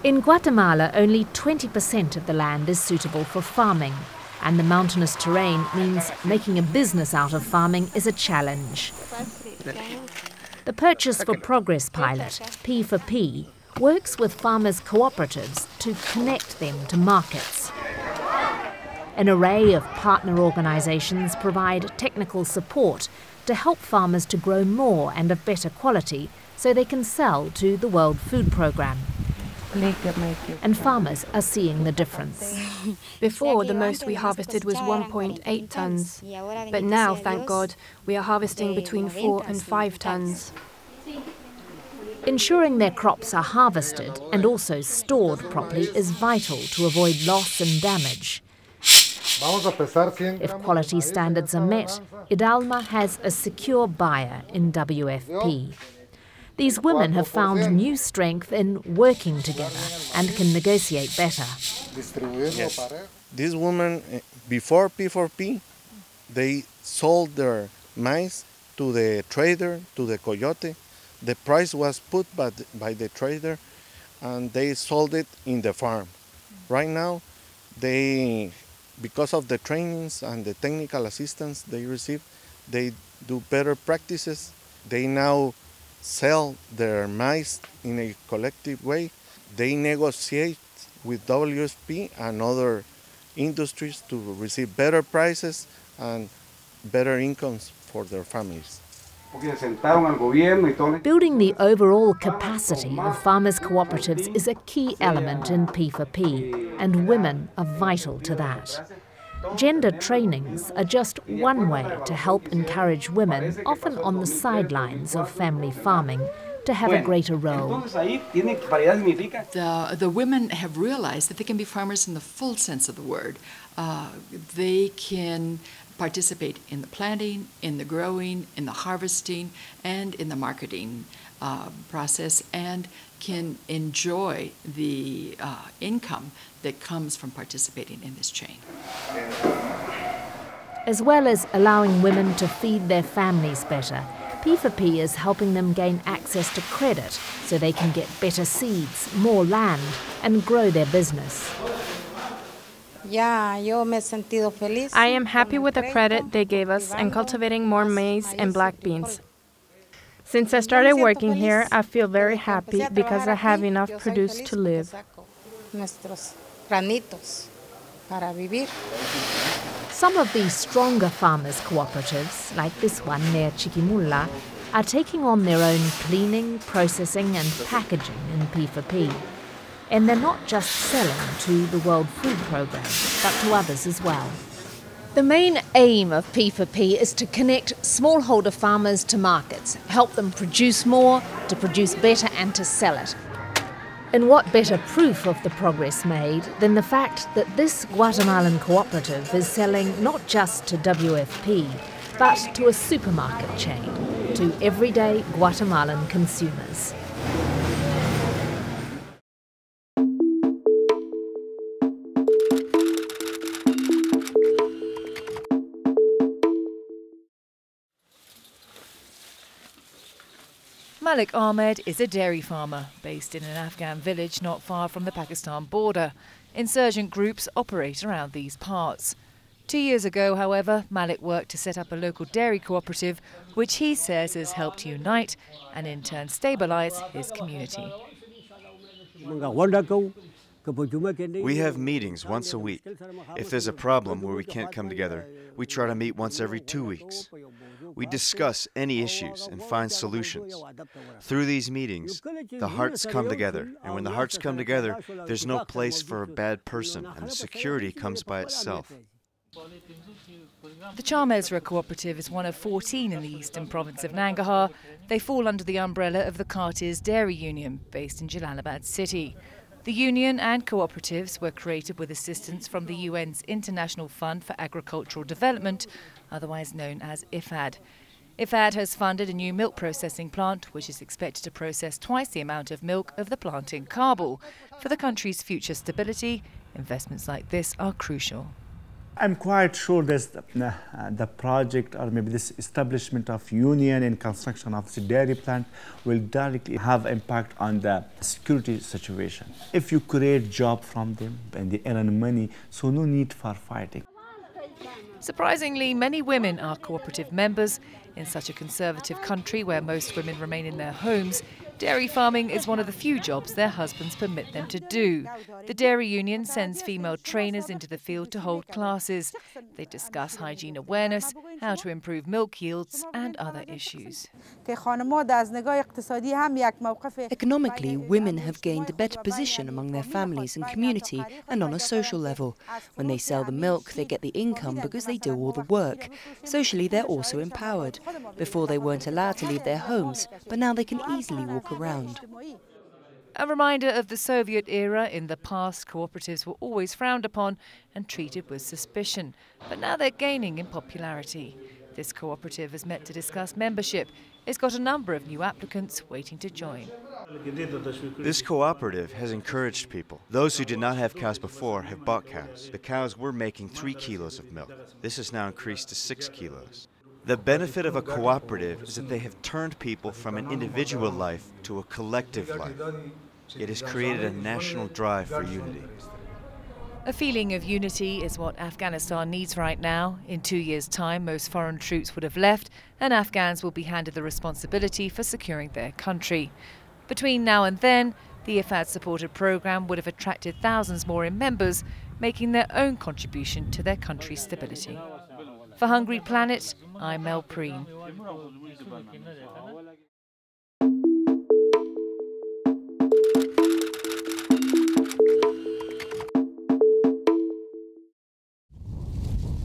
In Guatemala, only 20% of the land is suitable for farming, and the mountainous terrain means making a business out of farming is a challenge. The Purchase for Progress pilot, P4P, works with farmers' cooperatives to connect them to markets. An array of partner organisations provide technical support to help farmers to grow more and of better quality so they can sell to the World Food Programme. And farmers are seeing the difference. Before, the most we harvested was 1.8 tons, but now, thank God, we are harvesting between 4 and 5 tons. Ensuring their crops are harvested and also stored properly is vital to avoid loss and damage. If quality standards are met, Idalma has a secure buyer in WFP. These women have found new strength in working together and can negotiate better. Yes. These women, before P4P, they sold their maize to the trader, to the coyote. The price was put by the trader, and they sold it in the farm. Right now, because of the trainings and the technical assistance they receive, they do better practices. They now sell their maize in a collective way. They negotiate with WFP and other industries to receive better prices and better incomes for their families. Building the overall capacity of farmers' cooperatives is a key element in P4P, and women are vital to that. Gender trainings are just one way to help encourage women, often on the sidelines of family farming, to have a greater role. The women have realized that they can be farmers in the full sense of the word. They can participate in the planting, in the growing, in the harvesting, and in the marketing process, and can enjoy the income that comes from participating in this chain. As well as allowing women to feed their families better, P4P is helping them gain access to credit so they can get better seeds, more land, and grow their business. I am happy with the credit they gave us and cultivating more maize and black beans. Since I started working here, I feel very happy because I have enough produce to live. Some of the stronger farmers' cooperatives, like this one near Chiquimula, are taking on their own cleaning, processing and packaging in P4P. And they're not just selling to the World Food Programme, but to others as well. The main aim of P4P is to connect smallholder farmers to markets, help them produce more, to produce better and to sell it. And what better proof of the progress made than the fact that this Guatemalan cooperative is selling not just to WFP, but to a supermarket chain, to everyday Guatemalan consumers. Malik Ahmed is a dairy farmer based in an Afghan village not far from the Pakistan border. Insurgent groups operate around these parts. 2 years ago, however, Malik worked to set up a local dairy cooperative, which he says has helped unite and in turn stabilise his community. We have meetings once a week. If there's a problem where we can't come together, we try to meet once every 2 weeks. We discuss any issues and find solutions. Through these meetings, the hearts come together, and when the hearts come together, there's no place for a bad person, and the security comes by itself. The Chamezra cooperative is one of 14 in the eastern province of Nangarhar. They fall under the umbrella of the Khartiz Dairy Union, based in Jalalabad city. The union and cooperatives were created with assistance from the UN's International Fund for Agricultural Development, otherwise known as IFAD. IFAD has funded a new milk processing plant, which is expected to process twice the amount of milk of the plant in Kabul. For the country's future stability, investments like this are crucial. I'm quite sure the project, or maybe this establishment of union and construction of the dairy plant, will directly have impact on the security situation. If you create job from them and they earn money, so no need for fighting. Surprisingly, many women are cooperative members. In such a conservative country where most women remain in their homes, dairy farming is one of the few jobs their husbands permit them to do. The dairy union sends female trainers into the field to hold classes. They discuss hygiene awareness, how to improve milk yields and other issues. Economically, women have gained a better position among their families and community and on a social level. When they sell the milk, they get the income because they do all the work. Socially, they're also empowered. Before they weren't allowed to leave their homes, but now they can easily walk around. A reminder of the Soviet era. In the past, cooperatives were always frowned upon and treated with suspicion. But now they're gaining in popularity. This cooperative has met to discuss membership. It's got a number of new applicants waiting to join. This cooperative has encouraged people. Those who did not have cows before have bought cows. The cows were making 3 kilos of milk. This has now increased to 6 kilos. The benefit of a cooperative is that they have turned people from an individual life to a collective life. It has created a national drive for unity. A feeling of unity is what Afghanistan needs right now. In 2 years' time, most foreign troops would have left, and Afghans will be handed the responsibility for securing their country. Between now and then, the IFAD-supported programme would have attracted thousands more in members, making their own contribution to their country's stability. For Hungry Planet, I'm Mel Preen.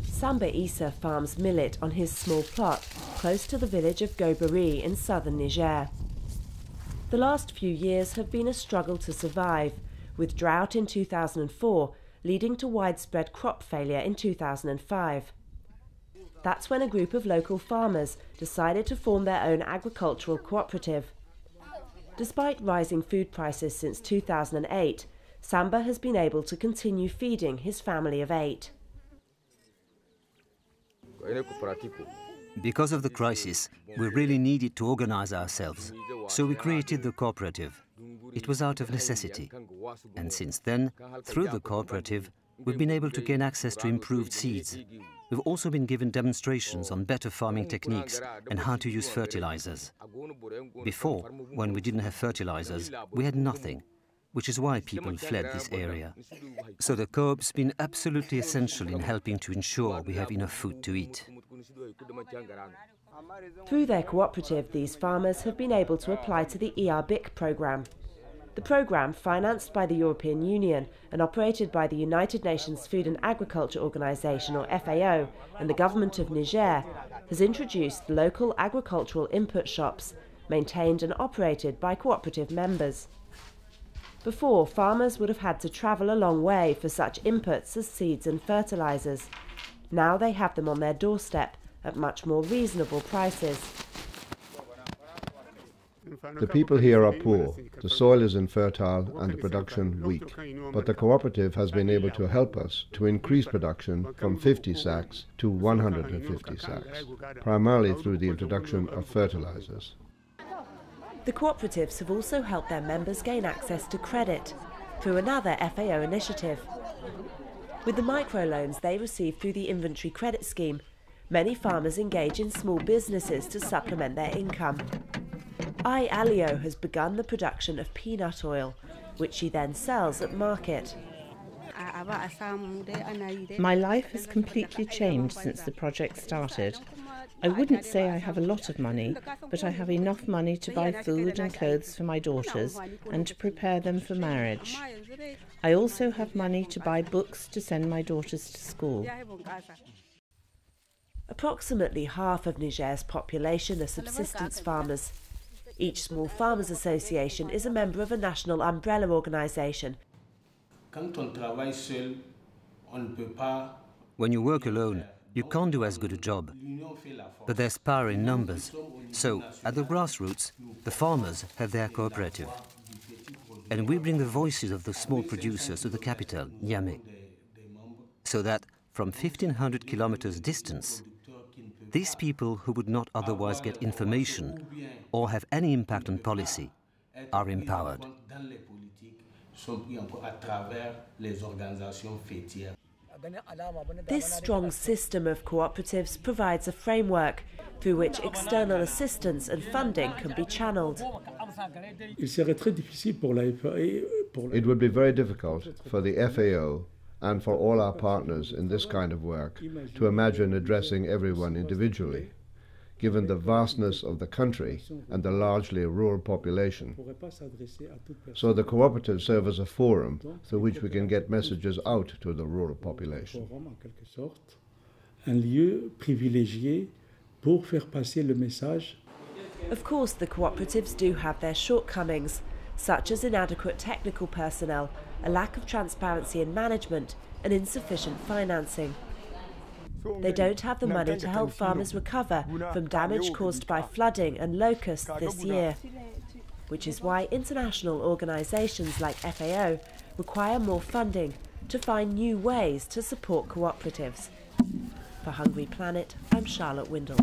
Samba Issa farms millet on his small plot close to the village of Goberi in southern Niger. The last few years have been a struggle to survive, with drought in 2004 leading to widespread crop failure in 2005. That's when a group of local farmers decided to form their own agricultural cooperative. Despite rising food prices since 2008, Samba has been able to continue feeding his family of 8. Because of the crisis, we really needed to organize ourselves, so we created the cooperative. It was out of necessity. And since then, through the cooperative, we've been able to gain access to improved seeds. We've also been given demonstrations on better farming techniques and how to use fertilizers. Before, when we didn't have fertilizers, we had nothing, which is why people fled this area. So the coop's been absolutely essential in helping to ensure we have enough food to eat. Through their cooperative, these farmers have been able to apply to the ERBIC programme. The programme, financed by the European Union and operated by the United Nations Food and Agriculture Organization, or FAO, and the government of Niger, has introduced local agricultural input shops, maintained and operated by cooperative members. Before, farmers would have had to travel a long way for such inputs as seeds and fertilizers. Now they have them on their doorstep at much more reasonable prices. The people here are poor, the soil is infertile and the production weak. But the cooperative has been able to help us to increase production from 50 sacks to 150 sacks, primarily through the introduction of fertilizers. The cooperatives have also helped their members gain access to credit through another FAO initiative. With the microloans they receive through the inventory credit scheme, many farmers engage in small businesses to supplement their income. Alio has begun the production of peanut oil, which she then sells at market. My life has completely changed since the project started. I wouldn't say I have a lot of money, but I have enough money to buy food and clothes for my daughters and to prepare them for marriage. I also have money to buy books to send my daughters to school. Approximately half of Niger's population are subsistence farmers. Each small farmers association is a member of a national umbrella organisation. When you work alone, you can't do as good a job. But there's power in numbers. So, at the grassroots, the farmers have their cooperative. And we bring the voices of the small producers to the capital, Niamey, so that from 1,500 kilometers distance, these people who would not otherwise get information or have any impact on policy are empowered. This strong system of cooperatives provides a framework through which external assistance and funding can be channeled. It would be very difficult for the FAO and for all our partners in this kind of work to imagine addressing everyone individually, given the vastness of the country and the largely rural population. So the cooperatives serve as a forum through which we can get messages out to the rural population. Of course, the cooperatives do have their shortcomings, such as inadequate technical personnel, a lack of transparency in management, and insufficient financing. They don't have the money to help farmers recover from damage caused by flooding and locusts this year, which is why international organisations like FAO require more funding to find new ways to support cooperatives. For Hungry Planet, I'm Charlotte Windle.